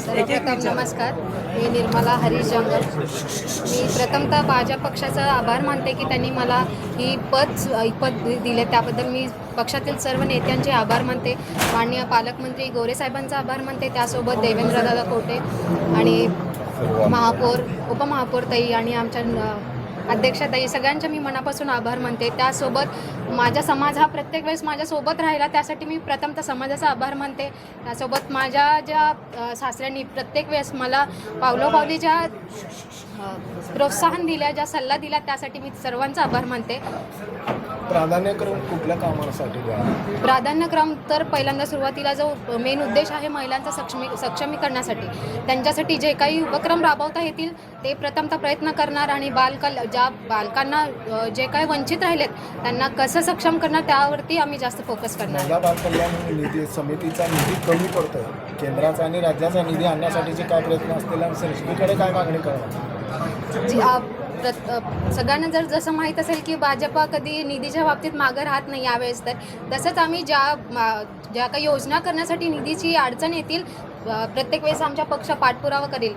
सर्वप्रथम नमस्कार. मी निर्मला हरीश जंगल. मी प्रथमतः भाजप पक्षाचा आभार मानते की त्यांनी मला ही पद दिले. त्याबद्दल मी पक्षातील सर्व नेत्यांचे आभार मानते. माननीय पालकमंत्री गोरे साहेबांचा आभार मानते. त्यासोबत देवेंद्रदादा कोटे आणि महापौर उपमहापौर ताई आणि आमच्या अध्यक्षताई सगळ्यांचे मी मनापासून आभार मानते. त्यासोबत माझा समाज हा प्रत्येक वेळेस माझ्यासोबत राहिला, त्यासाठी मी प्रथमतः समाजाचा आभार मानते. त्यासोबत माझ्या ज्या सासऱ्यांनी प्रत्येक वेळेस मला पावलोपावली ज्या प्रोत्साहन दिल्या, ज्या सल्ला दिला, त्यासाठी मी सर्वांचा आभार मानते. प्राधान्यक्रम कुठल्या कामासाठी द्या? प्राधान्यक्रम तर पहिल्यांदा सुरुवातीला जो मेन उद्देश आहे महिलांचा सक्षमीकरणासाठी, त्यांच्यासाठी जे काही उपक्रम राबवता येतील ते प्रथमतः प्रयत्न करणार आणि ज्या बालकांना जे काही वंचित राहिलेत त्यांना कसं सक्षम करणार त्यावरती आम्ही जास्त फोकस करणार. महिला बाल कल्याण निधी समितीचा निधी कमी पडतोय. केंद्राचा आणि राज्याचा निधी आणण्यासाठीचे काय प्रयत्न असतील आणि सरकारकडे काय मागणी करणार? सगळ्यांना जसं माहीत असेल की भाजपा कधी निधीच्या बाबतीत मागं राहत नाही यावेळेस, तर तसंच आम्ही ज्या काही योजना करण्यासाठी निधीची अडचण येतील प्रत्येक वेळेस आमचा पक्ष पाठपुरावा करेल.